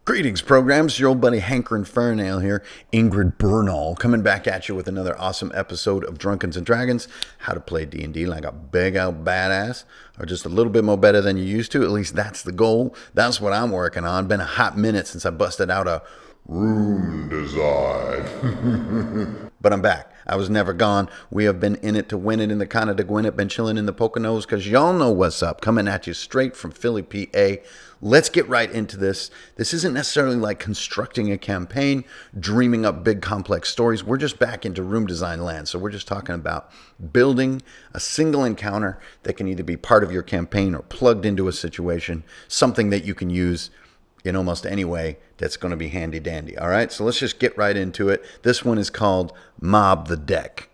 Greetings, programs. Your old buddy Hankerin Fernail here, Ingrid Bernal, coming back at you with another awesome episode of Drunkens and Dragons, how to play D&D like a big out badass, or just a little bit more better than you used to. At least that's the goal. That's what I'm working on. Been a hot minute since I busted out a rune design. But I'm back. I was never gone. We have been in it to win it in the Cana de Gwinnett, been chilling in the Poconos, because y'all know what's up. Coming at you straight from Philly, PA. Let's get right into this. This isn't necessarily like constructing a campaign, dreaming up big complex stories. We're just back into room design land. So we're just talking about building a single encounter that can either be part of your campaign or plugged into a situation, something that you can use in almost any way that's going to be handy dandy. All right, so let's just get right into it. This one is called Mob the Deck.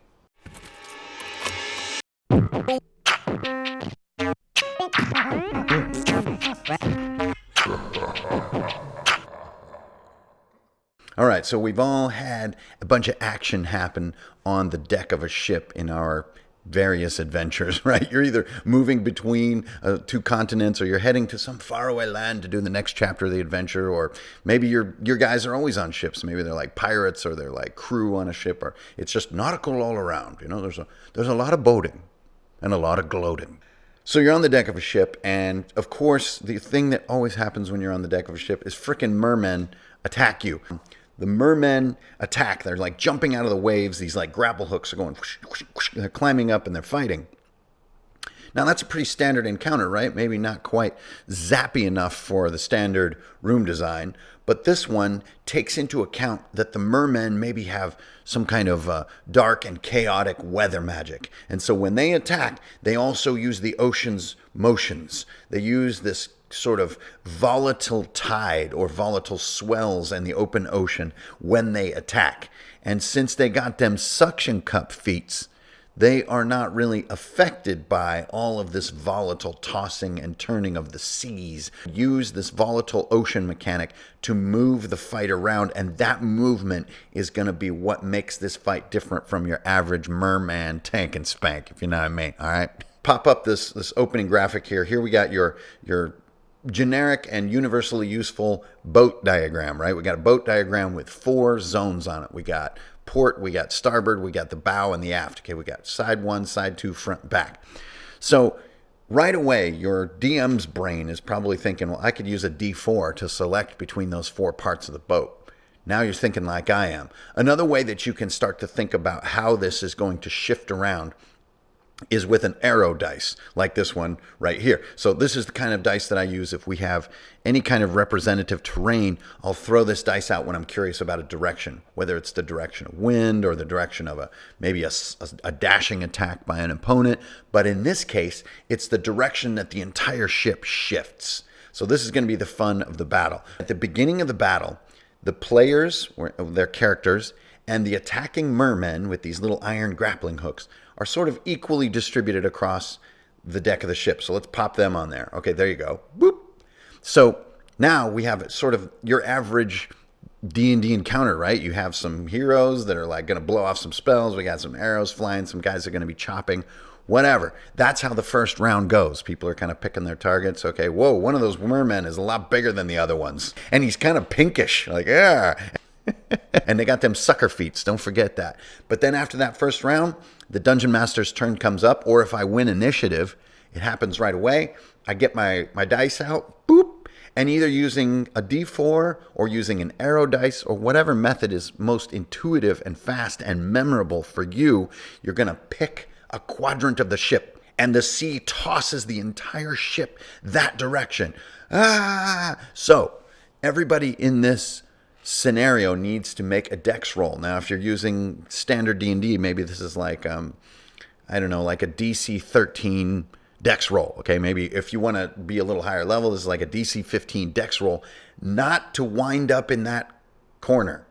All right, so we've all had a bunch of action happen on the deck of a ship in our various adventures, right? You're either moving between two continents, or you're heading to some faraway land to do the next chapter of the adventure, or maybe your guys are always on ships. Maybe they're like pirates, or they're like crew on a ship, or it's just nautical all around. You know, there's a lot of boating and a lot of gloating. So you're on the deck of a ship, and of course, the thing that always happens when you're on the deck of a ship is frickin' mermen attack you. The mermen attack. They're like jumping out of the waves. These like grapple hooks are going whoosh, whoosh, whoosh. They're climbing up and they're fighting. Now that's a pretty standard encounter, right? Maybe not quite zappy enough for the standard room design, but this one takes into account that the mermen maybe have some kind of dark and chaotic weather magic. And so when they attack, they also use the ocean's motions. They use this sort of volatile tide or volatile swells in the open ocean when they attack. And since they got them suction cup feats, they are not really affected by all of this volatile tossing and turning of the seas. Use this volatile ocean mechanic to move the fight around, and that movement is going to be what makes this fight different from your average merman tank and spank, if you know what I mean. All right, pop up this opening graphic here. Here we got your generic and universally useful boat diagram, right? We got a boat diagram with 4 zones on it. We got port, we got starboard, we got the bow and the aft. Okay, we got side 1, side 2, front, back. So right away, your DM's brain is probably thinking, well, I could use a D4 to select between those 4 parts of the boat. Now you're thinking like I am. Another way that you can start to think about how this is going to shift around is with an arrow dice, like this one right here. So this is the kind of dice that I use if we have any kind of representative terrain. I'll throw this dice out when I'm curious about a direction, whether it's the direction of wind or the direction of maybe a dashing attack by an opponent. But in this case, it's the direction that the entire ship shifts. So this is going to be the fun of the battle. At the beginning of the battle, the players, their characters, and the attacking mermen with these little iron grappling hooks are sort of equally distributed across the deck of the ship. So let's pop them on there. Okay, there you go. Boop. So now we have sort of your average D&D encounter, right? You have some heroes that are like going to blow off some spells. We got some arrows flying. Some guys are going to be chopping. Whatever. That's how the first round goes. People are kind of picking their targets. Okay, whoa, one of those mermen is a lot bigger than the other ones. And he's kind of pinkish. Like, yeah. And they got them sucker feats. Don't forget that. But then after that first round, the Dungeon Master's turn comes up, or if I win initiative, it happens right away. I get my dice out, boop, and either using a D4 or using an arrow dice or whatever method is most intuitive and fast and memorable for you, you're going to pick a quadrant of the ship, and the sea tosses the entire ship that direction. So everybody in this scenario needs to make a dex roll. Now, if you're using standard D&D, maybe this is like, I don't know, like a DC 13 dex roll. Okay, maybe if you want to be a little higher level, this is like a DC 15 dex roll, not to wind up in that corner.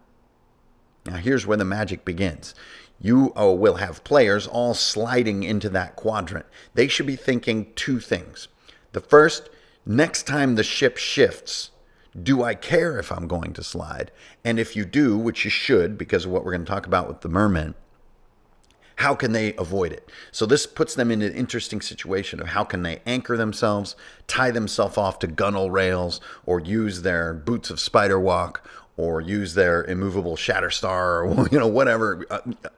Now, here's where the magic begins. You will have players all sliding into that quadrant. They should be thinking 2 things. The first, next time the ship shifts, do I care if I'm going to slide? And if you do, which you should, because of what we're going to talk about with the merman, How can they avoid it? So this puts them in an interesting situation of how can they anchor themselves, tie themselves off to gunnel rails, or use their boots of spider walk, or use their immovable Shatterstar, or whatever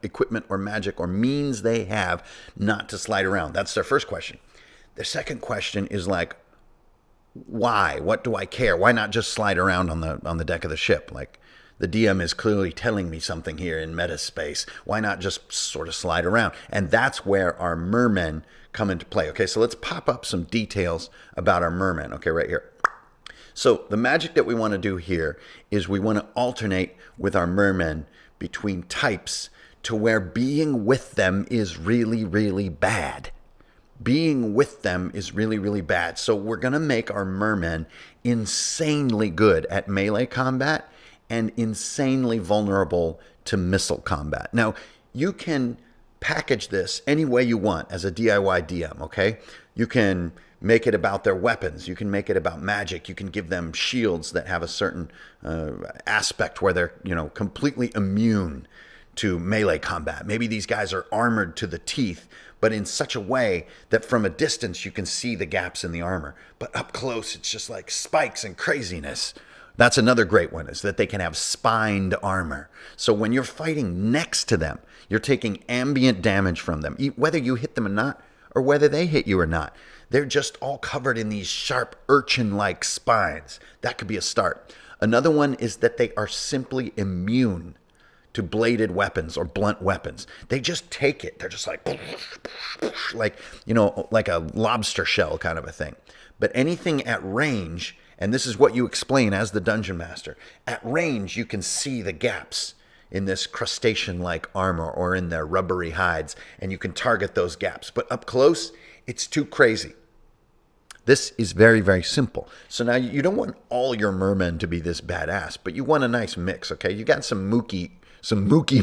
equipment or magic or means they have not to slide around. That's their first question. Their second question is like, why? What do I care? Why not just slide around on the deck of the ship? Like, the DM is clearly telling me something here in meta space. Why not just sort of slide around? And that's where our mermen come into play. Okay, so let's pop up some details about our mermen. Okay, right here. So the magic that we want to do here is we want to alternate with our mermen between types to where being with them is really, really bad. Being with them is really, really bad. So we're going to make our mermen insanely good at melee combat and insanely vulnerable to missile combat. Now, you can package this any way you want as a DIY DM, okay? You can make it about their weapons. You can make it about magic. You can give them shields that have a certain aspect where they're, completely immune to melee combat. Maybe these guys are armored to the teeth, but in such a way that from a distance you can see the gaps in the armor. But up close, it's just like spikes and craziness. That's another great one, is that they can have spined armor. So when you're fighting next to them, you're taking ambient damage from them, whether you hit them or not, or whether they hit you or not. They're just all covered in these sharp urchin-like spines. That could be a start. Another one is that they are simply immune to bladed weapons or blunt weapons. They just take it. They're just like a lobster shell kind of a thing. But anything at range, and this is what you explain as the dungeon master, at range you can see the gaps in this crustacean-like armor or in their rubbery hides, and you can target those gaps. But up close, it's too crazy. This is very, very simple. So now you don't want all your mermen to be this badass, but you want a nice mix, okay? You got some mookie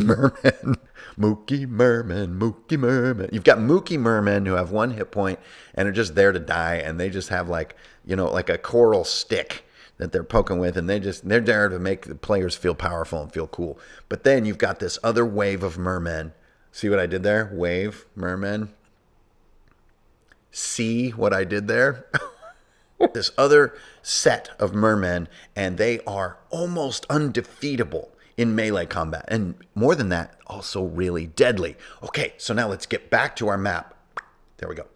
mermen. Mookie mermen. You've got mookie mermen who have 1 hit point and are just there to die, and they just have like a coral stick that they're poking with, and they're there to make the players feel powerful and feel cool. But then you've got this other wave of mermen. See what I did there? Wave, mermen. See what I did there? This other set of mermen, and they are almost undefeatable in melee combat. And more than that, also really deadly. Okay, so now let's get back to our map. There we go.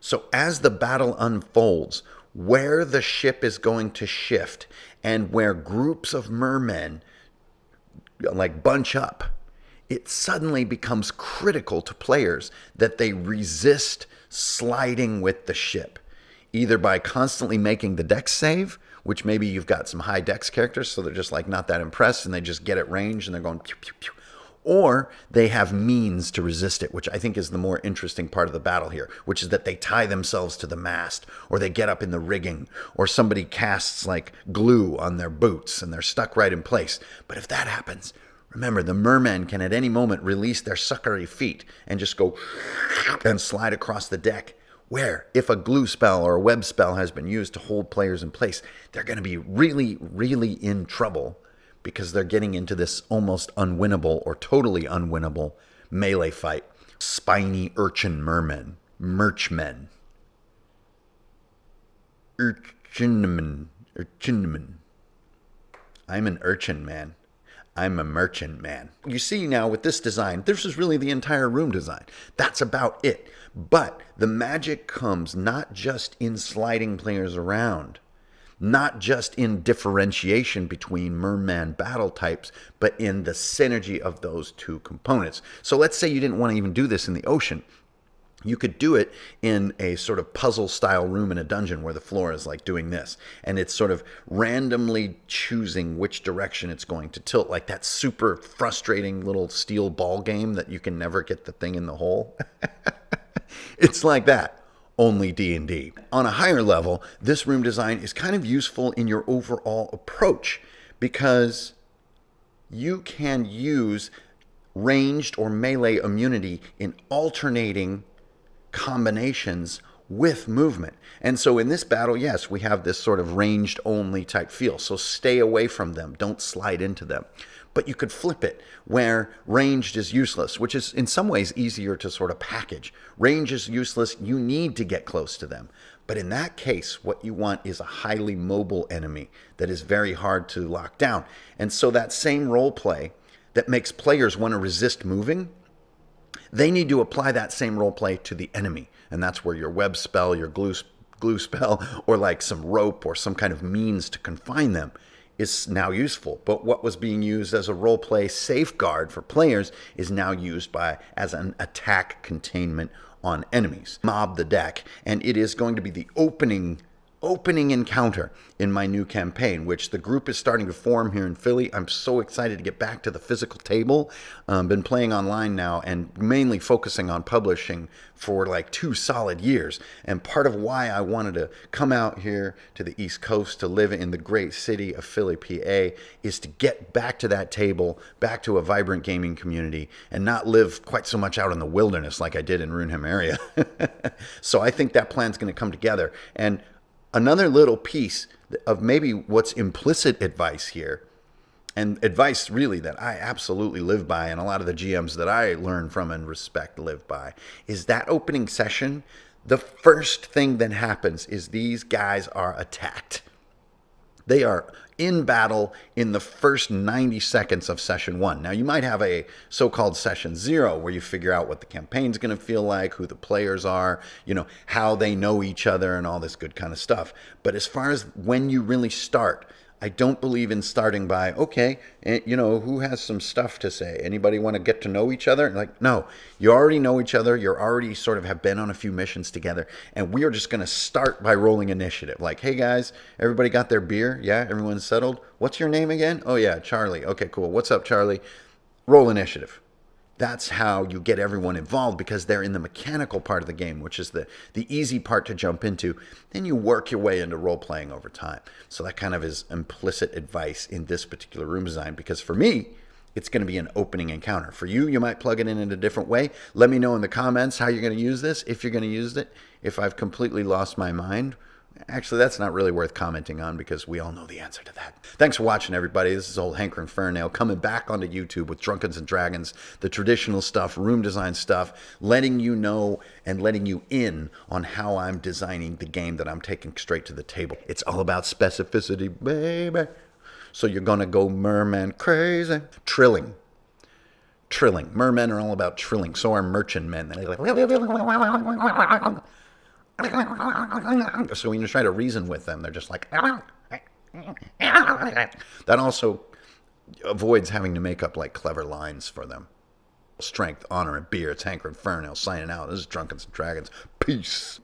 So as the battle unfolds, where the ship is going to shift and where groups of mermen like bunch up, it suddenly becomes critical to players that they resist sliding with the ship, either by constantly making the dex save, which maybe you've got some high dex characters, so they're just like not that impressed and they just get at range and they're going pew, pew, pew. Or they have means to resist it, which I think is the more interesting part of the battle here, which is that they tie themselves to the mast, or they get up in the rigging, or somebody casts like glue on their boots and they're stuck right in place. But if that happens, remember, the mermen can at any moment release their suckery feet and just go and slide across the deck, where if a glue spell or a web spell has been used to hold players in place, they're going to be really, really in trouble, because they're getting into this almost unwinnable or totally unwinnable melee fight. Spiny urchin mermen. Merchmen. Urchinmen. I'm an urchin man. I'm a merchant man. You see now with this design, this is really the entire room design. That's about it. But the magic comes not just in sliding players around, not just in differentiation between merman battle types, but in the synergy of those two components. So let's say you didn't want to even do this in the ocean. You could do it in a sort of puzzle style room in a dungeon where the floor is like doing this, and it's sort of randomly choosing which direction it's going to tilt, like that super frustrating little steel ball game that you can never get the thing in the hole. It's like that. Only D&D. On a higher level, this room design is kind of useful in your overall approach, because you can use ranged or melee immunity in alternating combinations with movement. And so in this battle, yes, we have this sort of ranged only type feel. So stay away from them. Don't slide into them. But you could flip it where ranged is useless, which is in some ways easier to sort of package. Range is useless. You need to get close to them. But in that case, what you want is a highly mobile enemy that is very hard to lock down. And so that same role play that makes players want to resist moving, they need to apply that same role play to the enemy. And that's where your web spell, your glue spell, or like some rope or some kind of means to confine them is now useful. But what was being used as a role play safeguard for players is now used as an attack containment on enemies. Mob the deck, and it is going to be the opening encounter in my new campaign, which the group is starting to form here in Philly. I'm so excited to get back to the physical table. Been playing online now and mainly focusing on publishing for like 2 solid years. And part of why I wanted to come out here to the East Coast to live in the great city of Philly, PA, is to get back to that table, back to a vibrant gaming community, and not live quite so much out in the wilderness like I did in Runeham area. So I think that plan's going to come together. And another little piece of maybe what's implicit advice here, and advice really that I absolutely live by, and a lot of the GMs that I learn from and respect live by, is that opening session, the first thing that happens is these guys are attacked. They are in battle in the first 90 seconds of session 1. Now, you might have a so-called session 0 where you figure out what the campaign's going to feel like, who the players are, how they know each other and all this good kind of stuff. But as far as when you really start, I don't believe in starting by, okay, who has some stuff to say? Anybody want to get to know each other? Like, no, you already know each other. You already sort of have been on a few missions together. And we are just going to start by rolling initiative. Like, hey, guys, everybody got their beer? Yeah, everyone's settled? What's your name again? Oh, yeah, Charlie. Okay, cool. What's up, Charlie? Roll initiative. That's how you get everyone involved, because they're in the mechanical part of the game, which is the easy part to jump into. Then you work your way into role-playing over time. So that kind of is implicit advice in this particular room design, because for me, it's going to be an opening encounter. For you, you might plug it in a different way. Let me know in the comments how you're going to use this, if you're going to use it. If I've completely lost my mind, actually, that's not really worth commenting on, because we all know the answer to that. Thanks for watching, everybody. This is old Hanker and Fernail coming back onto YouTube with Drunkards and Dragons, the traditional stuff, room design stuff, letting you know and letting you in on how I'm designing the game that I'm taking straight to the table. It's all about specificity, baby. So you're going to go merman crazy. Trilling. Mermen are all about trilling. So are merchant men. So when you try to reason with them, they're just like... That also avoids having to make up like clever lines for them. Strength, honor, and beer. It's Hanker and Fernail signing out. This is Drunkards and Dragons. Peace.